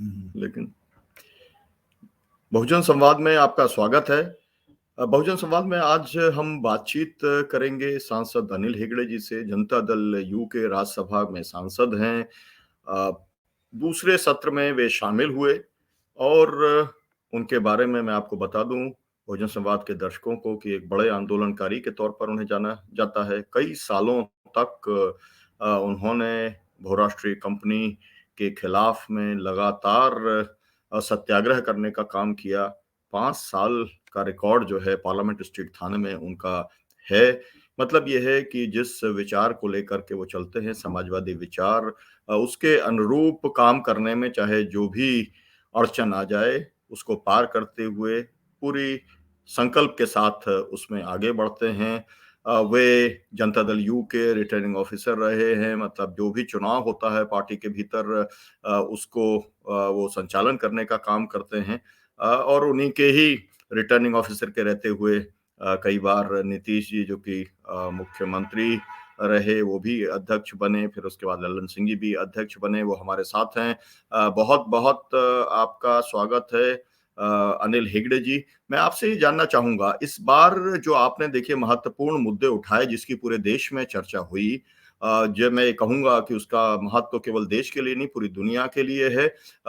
लेकिन बहुजन संवाद में आपका स्वागत है। बहुजन संवाद में आज हम बातचीत करेंगे सांसद अनिल हेगड़े जी से। जनता दल यू के राज्यसभा में सांसद हैं। अ, दूसरे सत्र में वे शामिल हुए और उनके बारे में मैं आपको बता दूं बहुजन संवाद के दर्शकों को कि एक बड़े आंदोलनकारी के तौर पर उन्हें जाना जाता है। कई सालों तक उन्होंने बहुराष्ट्रीय कंपनी के खिलाफ में लगातार सत्याग्रह करने का काम किया। 5 साल का रिकॉर्ड जो है पार्लियामेंट स्ट्रीट थाने में उनका है। मतलब ये है कि जिस विचार को लेकर के वो चलते हैं, समाजवादी विचार, उसके अनुरूप काम करने में चाहे जो भी अड़चन आ जाए, उसको पार करते हुए पूरी संकल्प के साथ उसमें आगे बढ़ते हैं। वे जनता दल यू के रिटर्निंग ऑफिसर रहे हैं। मतलब जो भी चुनाव होता है पार्टी के भीतर, उसको वो संचालन करने का काम करते हैं। और उन्हीं के ही रिटर्निंग ऑफिसर के रहते हुए कई बार नीतीश जी जो कि मुख्यमंत्री रहे, वो भी अध्यक्ष बने। फिर उसके बाद लल्लन सिंह जी भी अध्यक्ष बने, वो हमारे साथ हैं। बहुत बहुत आपका स्वागत है अनिल हेगड़े जी। मैं आपसे ये जानना चाहूंगा, इस बार जो आपने देखिए महत्वपूर्ण मुद्दे उठाए जिसकी पूरे देश में चर्चा हुई, जो मैं कहूंगा कि उसका महत्व केवल देश के लिए नहीं पूरी दुनिया के लिए है।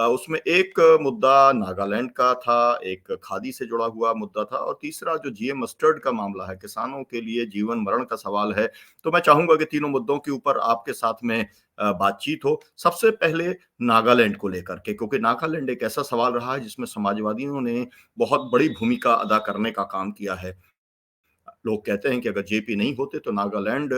उसमें एक मुद्दा नागालैंड का था, एक खादी से जुड़ा हुआ मुद्दा था और तीसरा जो जीएम मस्टर्ड का मामला है, किसानों के लिए जीवन मरण का सवाल है। तो मैं चाहूंगा कि तीनों मुद्दों के ऊपर आपके साथ में बातचीत हो। सबसे पहले नागालैंड को लेकर के, क्योंकि नागालैंड एक ऐसा सवाल रहा है जिसमें समाजवादियों ने बहुत बड़ी भूमिका अदा करने का काम किया है। लोग कहते हैं कि अगर जेपी नहीं होते तो नागालैंड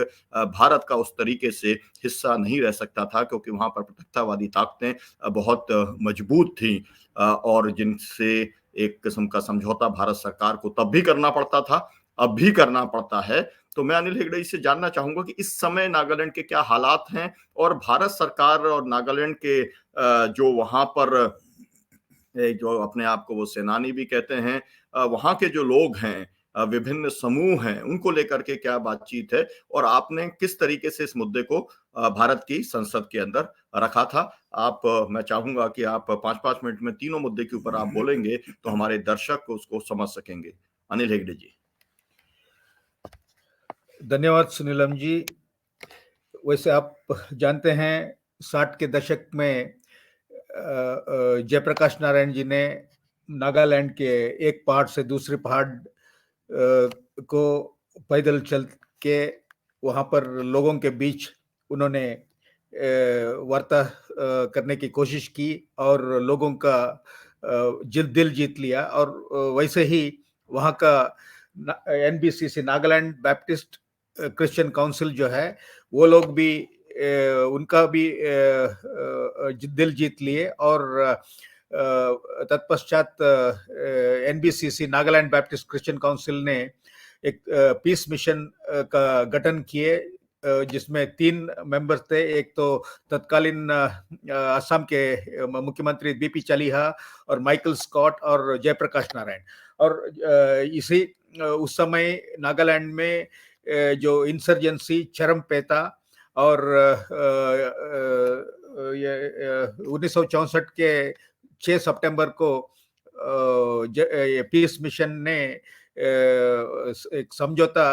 भारत का उस तरीके से हिस्सा नहीं रह सकता था, क्योंकि वहां पर पृथकतावादी ताकतें बहुत मजबूत थी और जिनसे एक किस्म का समझौता भारत सरकार को तब भी करना पड़ता था, अब भी करना पड़ता है। तो मैं अनिल हेगड़े से जानना चाहूंगा कि इस समय नागालैंड के क्या हालात हैं और भारत सरकार और नागालैंड के जो वहां पर जो अपने आप को वो सेनानी भी कहते हैं, वहां के जो लोग हैं, विभिन्न समूह हैं, उनको लेकर के क्या बातचीत है और आपने किस तरीके से इस मुद्दे को भारत की संसद के अंदर रखा था। मैं चाहूंगा कि आप 5-5 मिनट में तीनों मुद्दे के ऊपर आप बोलेंगे तो हमारे दर्शक उसको समझ सकेंगे। अनिल हेगड़े जी। धन्यवाद सुनीलम जी। वैसे आप जानते हैं 60 के दशक में जयप्रकाश नारायण जी ने नागालैंड के एक पहाड़ से दूसरे पहाड़ को पैदल चल के वहाँ पर लोगों के बीच उन्होंने वार्ता करने की कोशिश की और लोगों का दिल जीत लिया। और वैसे ही वहाँ का NBCC Nagaland Baptist Christian council जो है, वो लोग भी उनका भी दिल जीत लिए और तत्पश्चात NBCC Nagaland Baptist Christian council ने एक पीस मिशन का गठन किए, जिसमें 3 मेंबर्स थे। एक तो तत्कालीन असम के मुख्यमंत्री बीपी चालीहा और माइकल स्कॉट और जयप्रकाश नारायण। और इसी उस समय नागालैंड में जो इंसर्जेंसी चरम पे था और 1964 के 6 सितंबर को पीस मिशन ने एक समझौता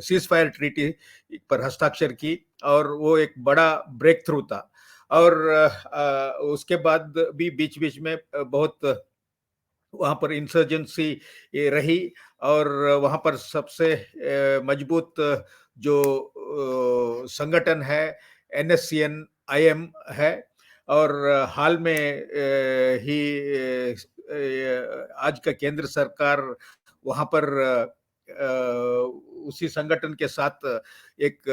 सीज फायर ट्रीटी पर हस्ताक्षर की और वो एक बड़ा ब्रेक थ्रू था। और उसके बाद भी बीच बीच में बहुत वहाँ पर इंसर्जेंसी रही और वहाँ पर सबसे मजबूत जो संगठन है NSCN IM है। और हाल में ही आज का केंद्र सरकार वहाँ पर उसी संगठन के साथ एक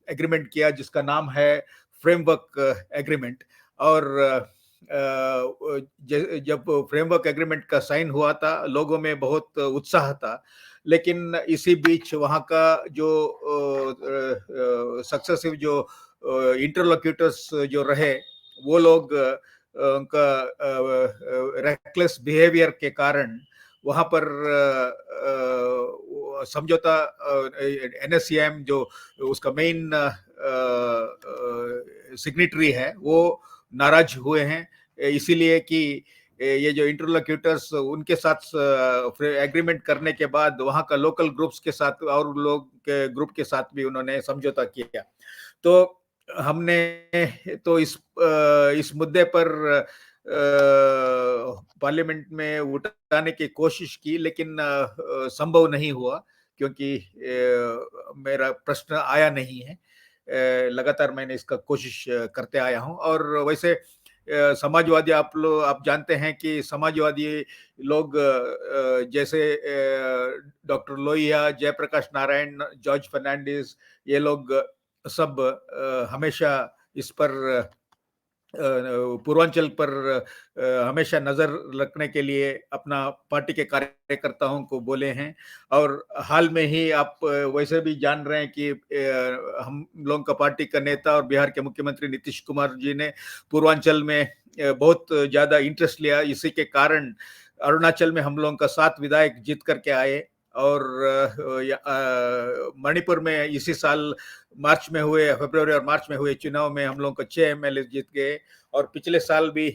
एग्रीमेंट किया जिसका नाम है फ्रेमवर्क एग्रीमेंट। और जब फ्रेमवर्क एग्रीमेंट का साइन हुआ था, लोगों में बहुत उत्साह था। लेकिन इसी बीच वहाँ का जो सक्सेसिव जो इंटरलोक्यूटर्स जो रहे, वो लोग उनका रेकलेस बिहेवियर के कारण वहाँ पर समझौता NSCM जो उसका मेन सिग्नेटरी है, वो नाराज हुए हैं, इसीलिए कि ये जो इंटरलोक्यूटर्स उनके साथ एग्रीमेंट करने के बाद वहाँ का लोकल ग्रुप्स के साथ और लोग के ग्रुप के साथ भी उन्होंने समझौता किया। तो हमने तो इस मुद्दे पर पार्लियामेंट में उठाने की कोशिश की, लेकिन संभव नहीं हुआ, क्योंकि मेरा प्रश्न आया नहीं है। लगातार मैंने इसका कोशिश करते आया हूँ। और वैसे समाजवादी आप जानते हैं कि समाजवादी लोग जैसे डॉक्टर लोहिया, जयप्रकाश नारायण, जॉर्ज फर्नांडिस, ये लोग सब हमेशा इस पर पूर्वांचल पर हमेशा नजर रखने के लिए अपना पार्टी के कार्यकर्ताओं को बोले हैं। और हाल में ही आप वैसे भी जान रहे हैं कि हम लोगों का पार्टी का नेता और बिहार के मुख्यमंत्री नीतीश कुमार जी ने पूर्वांचल में बहुत ज्यादा इंटरेस्ट लिया। इसी के कारण अरुणाचल में हम लोगों का 7 विधायक जीत करके आए। और मणिपुर में इसी साल मार्च में हुए, फरवरी और मार्च में हुए चुनाव में हम लोगों का 6 एमएलए जीत गए। और पिछले साल भी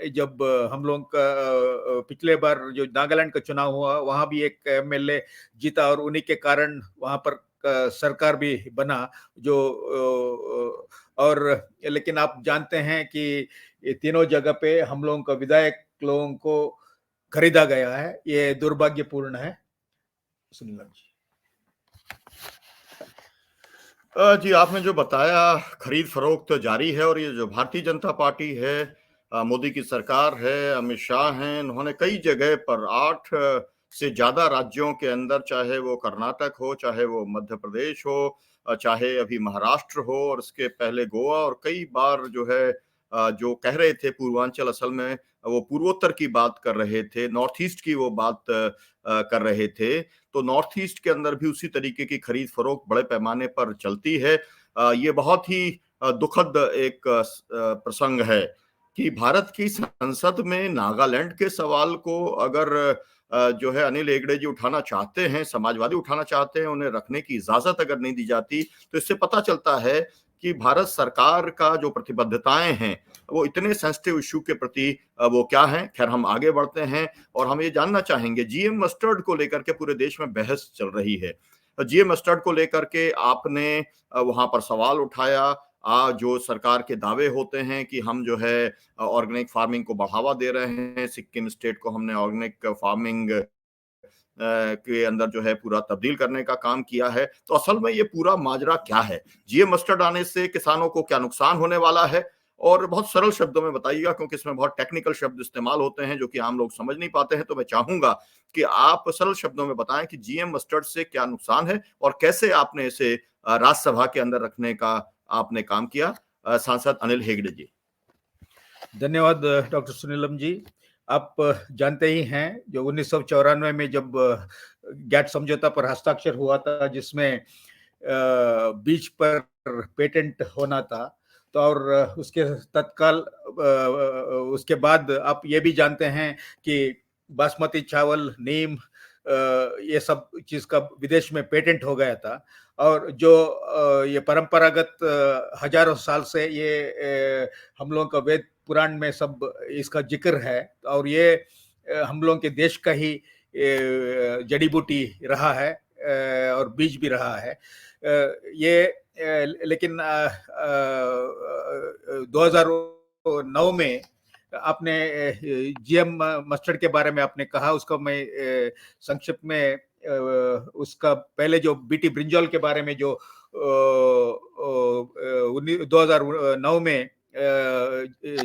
जब हम लोगों का पिछले बार जो नागालैंड का चुनाव हुआ, वहां भी एक एमएलए जीता और उन्हीं के कारण वहां पर सरकार भी बना। जो और लेकिन आप जानते हैं कि ये तीनों जगह पे हम लोगों का विधायक लोगों को खरीदा गया है। ये दुर्भाग्यपूर्ण है। सुनील जी। जी, आपने जो बताया खरीद फरोख्त जारी है और ये जो भारतीय जनता पार्टी है, मोदी की सरकार है, अमित शाह हैं, उन्होंने कई जगह पर 8 से ज्यादा राज्यों के अंदर, चाहे वो कर्नाटक हो, चाहे वो मध्य प्रदेश हो, चाहे अभी महाराष्ट्र हो और इसके पहले गोवा, और कई बार जो है जो कह रहे थे पूर्वांचल, असल में वो पूर्वोत्तर की बात कर रहे थे, नॉर्थ ईस्ट की वो बात कर रहे थे। तो नॉर्थ ईस्ट के अंदर भी उसी तरीके की खरीद फरोख्त बड़े पैमाने पर चलती है। ये बहुत ही दुखद एक प्रसंग है कि भारत की संसद में नागालैंड के सवाल को अगर जो है अनिल हेगड़े जी उठाना चाहते हैं, समाजवादी उठाना चाहते हैं, उन्हें रखने की इजाजत अगर नहीं दी जाती, तो इससे पता चलता है कि भारत सरकार का जो प्रतिबद्धताएं हैं वो इतने सेंसिटिव इश्यू के प्रति वो क्या हैं। खैर, हम आगे बढ़ते हैं और हम ये जानना चाहेंगे, जीएम मस्टर्ड को लेकर के पूरे देश में बहस चल रही है। जीएम मस्टर्ड को लेकर के आपने वहां पर सवाल उठाया। जो सरकार के दावे होते हैं कि हम जो है ऑर्गेनिक फार्मिंग को बढ़ावा दे रहे हैं, सिक्किम स्टेट को हमने ऑर्गेनिक फार्मिंग के अंदर जो है पूरा तब्दील करने का काम किया है, तो असल में ये पूरा माजरा क्या है? जीएम मस्टर्ड आने से किसानों को क्या नुकसान होने वाला है? और बहुत सरल शब्दों में बताइएगा, क्योंकि इसमें बहुत टेक्निकल शब्द इस्तेमाल होते हैं जो कि आम लोग समझ नहीं पाते हैं। तो मैं चाहूंगा कि आप सरल शब्दों में बताएं कि जीएम मस्टर्ड से क्या नुकसान है और कैसे आपने इसे राज्यसभा के अंदर रखने का आपने काम किया। सांसद अनिल हेगड़े जी। धन्यवाद डॉक्टर सुनीलम जी। आप जानते ही हैं, जो 1994 में जब गैट समझौता पर हस्ताक्षर हुआ था, जिसमें बीज पर पेटेंट होना था, तो और उसके तत्काल उसके बाद आप ये भी जानते हैं कि बासमती चावल, नीम, ये सब चीज का विदेश में पेटेंट हो गया था। और जो ये परंपरागत हजारों साल से ये हम लोगों का वेद पुराण में सब इसका जिक्र है, और ये हम लोगों के देश का ही जड़ी बूटी रहा है और बीज भी रहा है। लेकिन 2009 में आपने जीएम मस्टर्ड के बारे में आपने कहा, उसका मैं संक्षिप्त में उसका पहले जो बीटी ब्रिंजॉल के बारे में जो 2009 में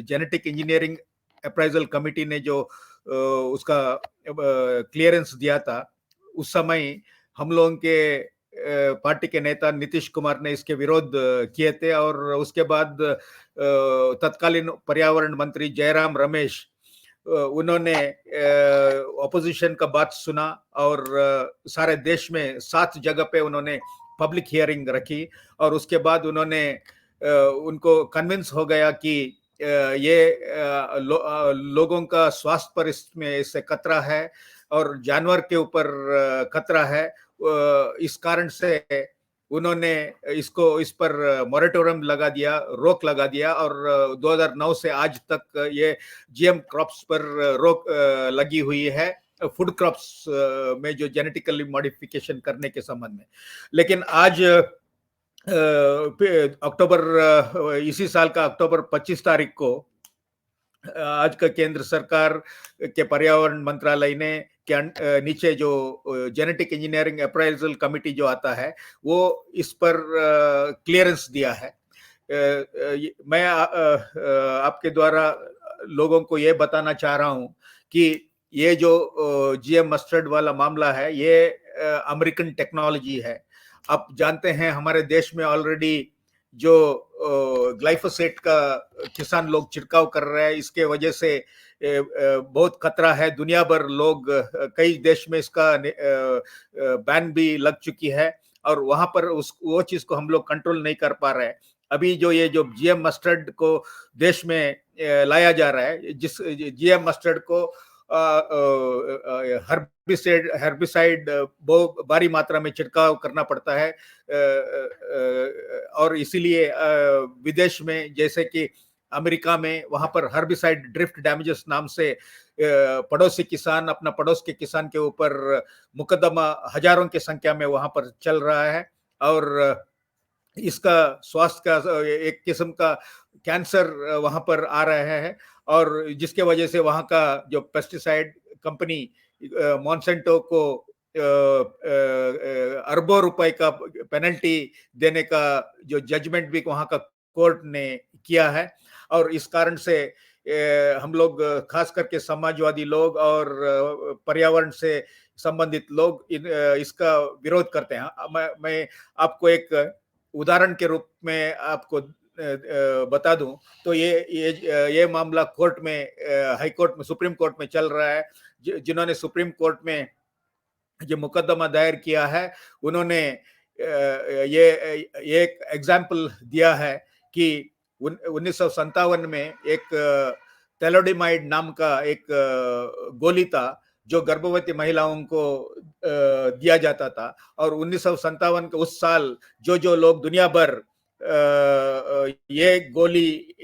जेनेटिक इंजीनियरिंग अप्राइजल कमिटी ने जो उसका क्लियरेंस दिया था, उस समय हम लोगों के पार्टी के नेता नीतीश कुमार ने इसके विरोध किए थे। और उसके बाद तत्कालीन पर्यावरण मंत्री जयराम रमेश, उन्होंने ऑपोजिशन का बात सुना और सारे देश में 7 जगह पे उन्होंने पब्लिक हियरिंग रखी। और उसके बाद उन्होंने उनको कन्विंस हो गया कि ये लोगों का स्वास्थ्य पर इससे खतरा है और जानवर के ऊपर खतरा है। इस कारण से उन्होंने इस पर मॉरेटोरियम लगा दिया, रोक लगा दिया, और 2009 से आज तक ये जीएम क्रॉप्स पर रोक लगी हुई है, फूड क्रॉप्स में जो जेनेटिकली मॉडिफिकेशन करने के संबंध में। लेकिन आज इसी साल का अक्टूबर 25 तारीख को आज का केंद्र सरकार के पर्यावरण मंत्रालय ने नीचे जो जेनेटिक इंजीनियरिंग अप्राइजल कमिटी जो आता है, वो इस पर क्लियरेंस दिया है। मैं आपके द्वारा लोगों को ये बताना चाह रहा हूं कि ये जो जीएम मस्टर्ड वाला मामला है, ये अमेरिकन टेक्नोलॉजी है। आप जानते हैं हमारे देश में ऑलरेडी जो ग्लाइफोसेट का किसान लोग छिड़काव कर रहे हैं, इसके वजह से बहुत खतरा है। दुनिया भर लोग, कई देश में इसका बैन भी लग चुकी है, और वहां पर वो चीज को हम लोग कंट्रोल नहीं कर पा रहे हैं। अभी जो जीएम मस्टर्ड को देश में लाया जा रहा है, जिस जीएम मस्टर्ड को हर्बिसाइड बहुत भारी मात्रा में छिड़काव करना पड़ता है, और इसीलिए विदेश में, जैसे कि अमेरिका में, वहां पर हर्बिसाइड ड्रिफ्ट डैमेजेस नाम से पड़ोसी किसान अपना पड़ोस के किसान के ऊपर मुकदमा हजारों की संख्या में वहां पर चल रहा है, और इसका स्वास्थ्य का एक किस्म का कैंसर वहां पर आ रहा है, और जिसके वजह से वहां का जो पेस्टिसाइड कंपनी मॉन्सेंटो को अरबों रुपए का पेनल्टी देने का जो जजमेंट भी वहां का कोर्ट ने किया है। और इस कारण से हम लोग, खास करके समाजवादी लोग और पर्यावरण से संबंधित लोग इसका विरोध करते हैं। मैं आपको एक उदाहरण के रूप में आपको बता दूं तो ये मामला कोर्ट में, हाई कोर्ट में, सुप्रीम कोर्ट में चल रहा है। जिन्होंने सुप्रीम कोर्ट में जो मुकदमा दायर किया है, उन्होंने ये एक एग्जाम्पल दिया है कि 1957 में एक थैलोडिमाइड नाम का एक गोली था, जो गर्भवती महिलाओं को दिया जाता था, और 1957 के उस साल जो लोग दुनिया भर ये गोली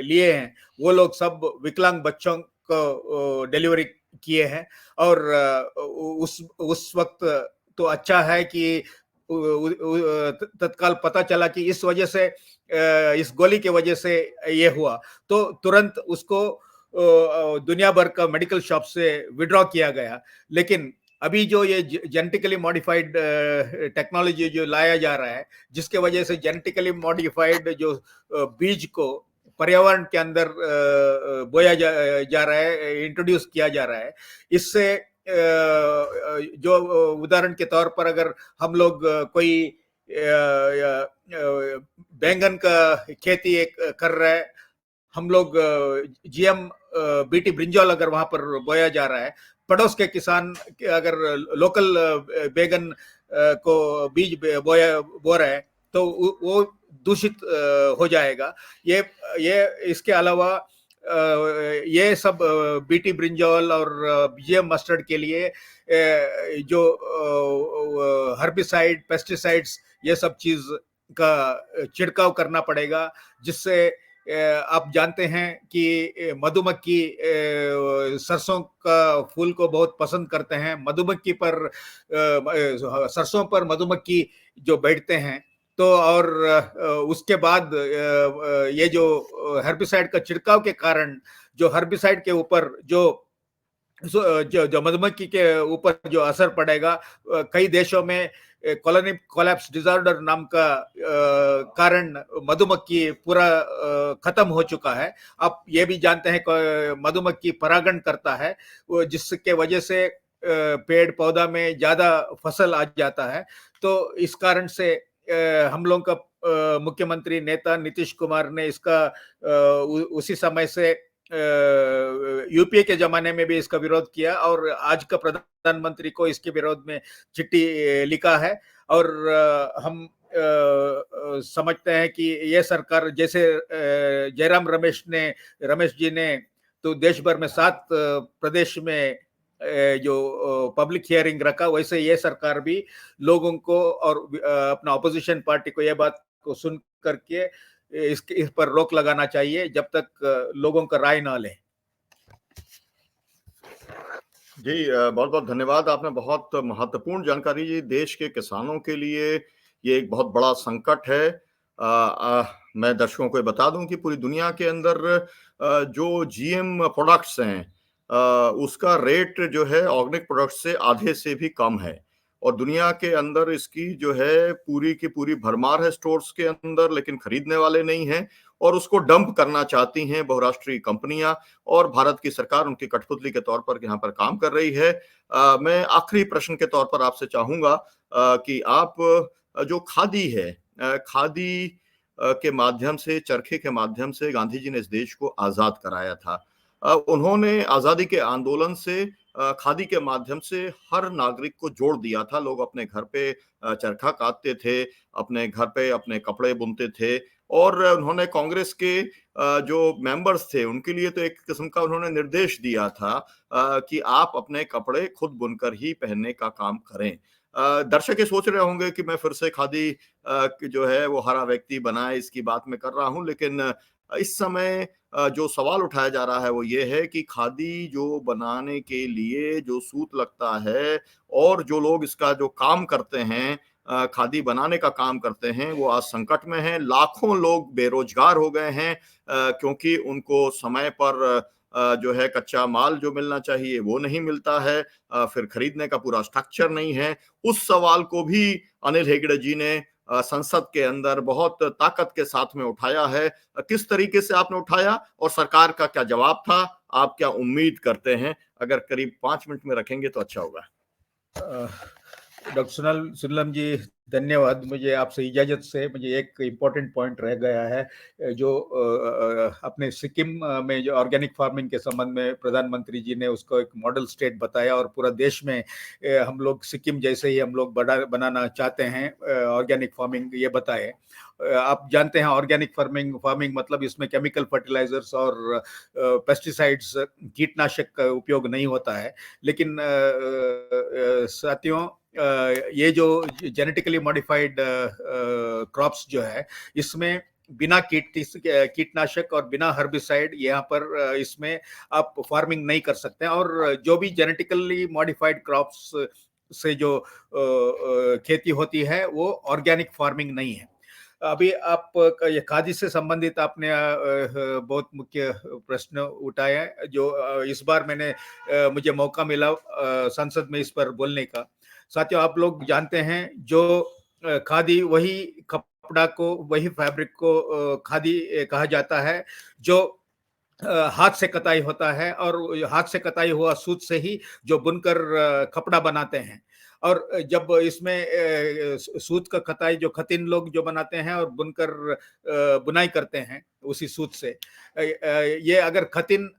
लिए हैं, वो लोग सब विकलांग बच्चों को डिलीवरी किए हैं। और उस वक्त तो अच्छा है कि तत्काल पता चला कि इस वजह से, इस गोली के वजह से ये हुआ, तो तुरंत उसको दुनिया भर का मेडिकल शॉप से विड्रॉ किया गया। लेकिन अभी जो ये जेनेटिकली मॉडिफाइड टेक्नोलॉजी जो लाया जा रहा है, जिसके वजह से जेनेटिकली मॉडिफाइड जो बीज को पर्यावरण के अंदर बोया जा रहा है, इंट्रोड्यूस किया जा रहा है, इससे जो उदाहरण के तौर पर अगर हम लोग कोई बैंगन का खेती एक कर रहा है, हम लोग जीएम बीटी ब्रिंजॉल अगर वहां पर बोया जा रहा है, पड़ोस के किसान अगर लोकल बैगन को बीज बो रहे हैं, तो वो दूषित हो जाएगा। ये इसके अलावा ये सब बीटी ब्रिंजॉल और जीएम मस्टर्ड के लिए जो हर्बिसाइड, पेस्टिसाइड्स, ये सब चीज का छिड़काव करना पड़ेगा, जिससे आप जानते हैं कि मधुमक्खी सरसों का फूल को बहुत पसंद करते हैं। मधुमक्खी पर, सरसों पर मधुमक्खी जो बैठते हैं, तो और उसके बाद ये जो हर्बिसाइड का छिड़काव के कारण, जो हर्बिसाइड के ऊपर जो मधुमक्खी के ऊपर जो असर पड़ेगा, कई देशों में कॉलोनी कोलैप्स डिसऑर्डर नाम का कारण मधुमक्खी पूरा खत्म हो चुका है। आप ये भी जानते हैं कि मधुमक्खी परागण करता है, जिसके वजह से पेड़ पौधा में ज्यादा फसल आ जाता है। तो इस कारण से हम लोग का मुख्यमंत्री नेता नीतीश कुमार ने इसका उसी समय से यूपीए के जमाने में भी इसका विरोध किया, और आज का प्रधानमंत्री को इसके विरोध में चिट्ठी लिखा है। और हम समझते हैं कि यह सरकार, जैसे रमेश जी ने तो देश भर में 7 प्रदेश में जो पब्लिक हियरिंग रखा, वैसे ये सरकार भी लोगों को और अपना ऑपोजिशन पार्टी को ये बात को सुन करके इस पर रोक लगाना चाहिए जब तक लोगों का राय ना ले। जी, बहुत-बहुत धन्यवाद। आपने बहुत महत्वपूर्ण जानकारी दी। देश के किसानों के लिए ये एक बहुत बड़ा संकट है। मैं दर्शकों को ये बता दूँ कि पूरी दुनिया के अंदर जो जीएम प्रोडक्ट्स हैं, उसका रेट जो है ऑर्गेनिक प्रोडक्ट्स से आधे से भी कम है और दुनिया के अंदर इसकी जो है पूरी की पूरी भरमार है स्टोर्स के अंदर, लेकिन खरीदने वाले नहीं हैं और उसको डंप करना चाहती हैं बहुराष्ट्रीय कंपनियां और भारत की सरकार उनकी कठपुतली के तौर पर यहाँ पर काम कर रही है। मैं आखिरी प्रश्न के तौर पर आपसे चाहूंगा कि आप जो खादी है, खादी के माध्यम से, चरखे के माध्यम से गांधी जी ने इस देश को आजाद कराया था। उन्होंने आजादी के आंदोलन से खादी के माध्यम से हर नागरिक को जोड़ दिया था। लोग अपने घर पे चरखा कातते थे, अपने घर पे अपने कपड़े बुनते थे और उन्होंने कांग्रेस के जो मेंबर्स थे उनके लिए तो एक किस्म का उन्होंने निर्देश दिया था कि आप अपने कपड़े खुद बुनकर ही पहनने का काम करें। दर्शक ये सोच रहे होंगे कि मैं फिर से खादी जो है वो हरा व्यक्ति बनाए इसकी बात मैं कर रहा हूं, लेकिन इस समय जो सवाल उठाया जा रहा है वो ये है कि खादी जो बनाने के लिए जो सूत लगता है और जो लोग इसका जो काम करते हैं, खादी बनाने का काम करते हैं, वो आज संकट में हैं। लाखों लोग बेरोजगार हो गए हैं क्योंकि उनको समय पर जो है कच्चा माल जो मिलना चाहिए वो नहीं मिलता है, फिर खरीदने का पूरा स्ट्रक्चर नहीं है। उस सवाल को भी अनिल हेगड़े जी ने संसद के अंदर बहुत ताकत के साथ में उठाया है। किस तरीके से आपने उठाया और सरकार का क्या जवाब था? आप क्या उम्मीद करते हैं? अगर करीब 5 मिनट में रखेंगे तो अच्छा होगा। डॉक्टर सुनीलम जी, धन्यवाद। मुझे आपसे इजाजत से मुझे एक इम्पोर्टेंट पॉइंट रह गया है जो अपने सिक्किम में जो ऑर्गेनिक फार्मिंग के संबंध में प्रधानमंत्री जी ने उसको एक मॉडल स्टेट बताया और पूरा देश में हम लोग सिक्किम जैसे ही हम लोग बड़ा बनाना चाहते हैं ऑर्गेनिक फार्मिंग, ये बताए। आप जानते हैं ऑर्गेनिक फार्मिंग मतलब इसमें केमिकल फर्टिलाइजर्स और पेस्टिसाइड्स, कीटनाशक का उपयोग नहीं होता है। लेकिन साथियों, ये जो जेनेटिकली मॉडिफाइड क्रॉप्स जो है, इसमें बिना कीटनाशक और बिना हर्बिसाइड यहाँ पर इसमें आप फार्मिंग नहीं कर सकते हैं। और जो भी जेनेटिकली मॉडिफाइड क्रॉप्स से जो खेती होती है वो ऑर्गेनिक फार्मिंग नहीं है। अभी आप ये खादी से संबंधित आपने बहुत मुख्य प्रश्न उठाया जो इस बार मुझे मौका मिला संसद में इस पर बोलने का। साथियों, आप लोग जानते हैं जो खादी वही कपड़ा को, वही फैब्रिक को खादी कहा जाता है जो हाथ से कताई होता है और हाथ से कताई हुआ सूत से ही जो बुनकर कपड़ा बनाते हैं। और जब इसमें सूत का कताई जो खतिन लोग जो बनाते हैं और बुनकर बुनाई करते हैं उसी सूत से, ये अगर खतिन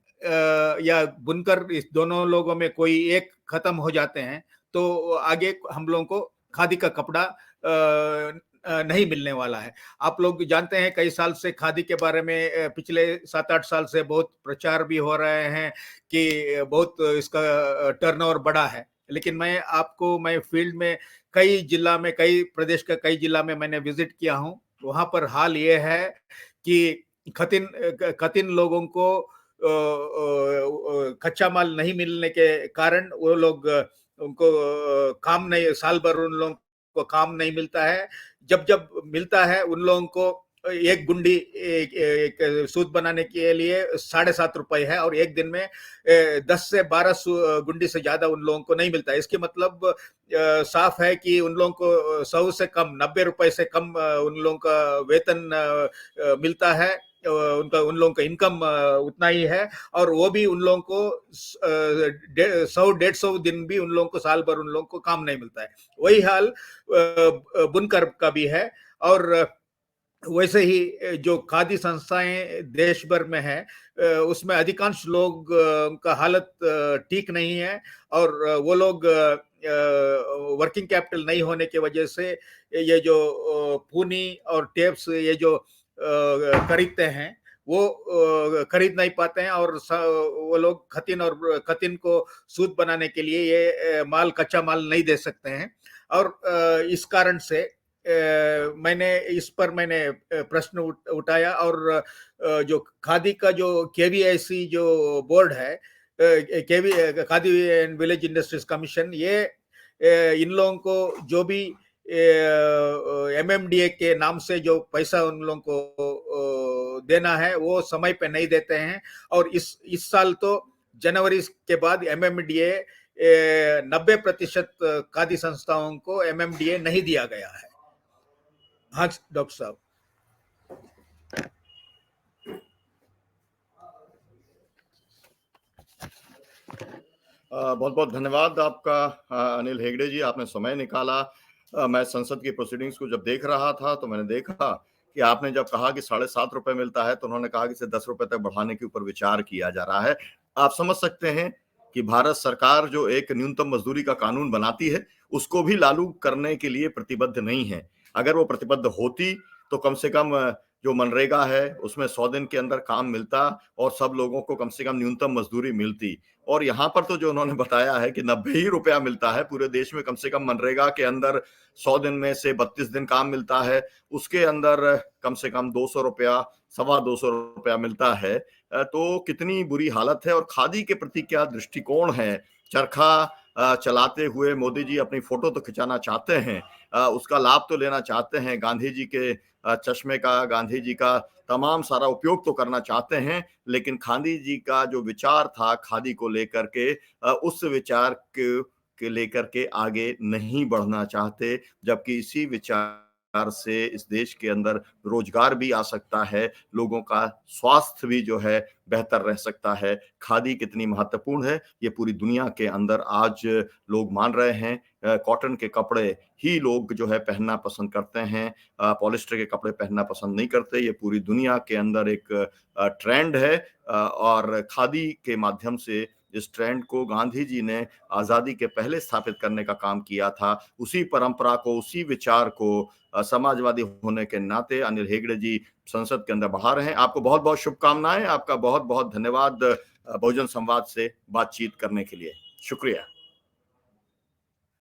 या बुनकर इस दोनों लोगों में कोई एक खत्म हो जाते हैं तो आगे हम लोगों को खादी का कपड़ा नहीं मिलने वाला है। आप लोग जानते हैं कई साल से खादी के बारे में पिछले 7-8 साल से बहुत प्रचार भी हो रहे हैं कि बहुत इसका टर्नओवर बढ़ा है। लेकिन मैं फील्ड में कई प्रदेश का कई जिला में मैंने विजिट किया हूँ। वहां पर हाल ये है कि खतिन लोगों को कच्चा माल नहीं मिलने के कारण वो लोग उनको काम नहीं, साल भर उन लोगों को काम नहीं मिलता है। जब जब मिलता है उन लोगों को एक गुंडी एक सूत बनाने के लिए 7.5 रुपए है और एक दिन में 10 से 12 गुंडी से ज्यादा उन लोगों को नहीं मिलता है। इसके मतलब साफ है कि उन लोगों को 100 से कम, 90 रुपए से कम उन लोगों का वेतन मिलता है। उन लोगों का इनकम उतना ही है और वो भी उन लोगों को 100-150 दिन भी उन लोगों को साल भर उन लोगों को काम नहीं मिलता है। वही हाल बुनकर का भी है। और वैसे ही जो खादी संस्थाएं देश भर में है उसमें अधिकांश लोग का हालत ठीक नहीं है और वो लोग वर्किंग कैपिटल नहीं होने की वजह से ये जो पूनी और टेप्स ये जो खरीदते हैं वो खरीद नहीं पाते हैं, और वो लोग खतिन को सूत बनाने के लिए ये कच्चा माल नहीं दे सकते हैं। और इस कारण से मैंने प्रश्न उठाया, और जो खादी का जो केवीआईसी जो बोर्ड है, KV Khadi and village industries commission, ये इन लोगों को जो भी एमएमडीए के नाम से जो पैसा उन लोगों को देना है, वो समय पे नहीं देते हैं। और इस साल तो जनवरी के बाद एमएमडीए 90% खादी संस्थाओं को एमएमडीए नहीं दिया गया है। हाँ डॉक्टर साहब। बहुत बहुत धन्यवाद आपका अनिल हेगड़े जी, आपने समय निकाला। मैं संसद की प्रोसीडिंग्स को जब देख रहा था तो मैंने देखा कि आपने जब कहा कि 7.5 रुपए मिलता है तो उन्होंने कहा कि इसे 10 रुपए तक बढ़ाने के ऊपर विचार किया जा रहा है। आप समझ सकते हैं कि भारत सरकार जो एक न्यूनतम मजदूरी का कानून बनाती है उसको भी लागू करने के लिए प्रतिबद्ध नहीं है। अगर वो प्रतिबद्ध होती तो कम से कम जो मनरेगा है उसमें 100 दिन के अंदर काम मिलता और सब लोगों को कम से कम न्यूनतम मजदूरी मिलती। और यहाँ पर तो जो उन्होंने बताया है कि 90 ही रुपया मिलता है पूरे देश में, कम से कम मनरेगा के अंदर 100 दिन में से 32 दिन काम मिलता है, उसके अंदर कम से कम 200 रुपया, सवा 200 रुपया मिलता है। तो कितनी बुरी हालत है और खादी के प्रति क्या दृष्टिकोण है। चरखा चलाते हुए मोदी जी अपनी फोटो तो खिंचाना चाहते हैं, उसका लाभ तो लेना चाहते हैं, गांधी जी के चश्मे का, गांधी जी का तमाम सारा उपयोग तो करना चाहते हैं, लेकिन गांधी जी का जो विचार था खादी को लेकर के, उस विचार के लेकर के आगे नहीं बढ़ना चाहते, जबकि इसी विचार से इस देश के अंदर रोजगार भी आ सकता है, लोगों का स्वास्थ्य भी जो है बेहतर रह सकता है। खादी कितनी महत्वपूर्ण है ये पूरी दुनिया के अंदर आज लोग मान रहे हैं। कॉटन के कपड़े ही लोग जो है पहनना पसंद करते हैं, पॉलिस्टर के कपड़े पहनना पसंद नहीं करते। ये पूरी दुनिया के अंदर एक ट्रेंड है, और खादी के माध्यम से इस ट्रेंड को गांधी जी ने आजादी के पहले स्थापित करने का काम किया था। उसी परंपरा को, उसी विचार को समाजवादी होने के नाते अनिल हेगड़े जी संसद के अंदर बढ़ा रहे हैं। आपको बहुत बहुत शुभकामनाएं, आपका बहुत बहुत धन्यवाद बहुजन संवाद से बातचीत करने के लिए। शुक्रिया।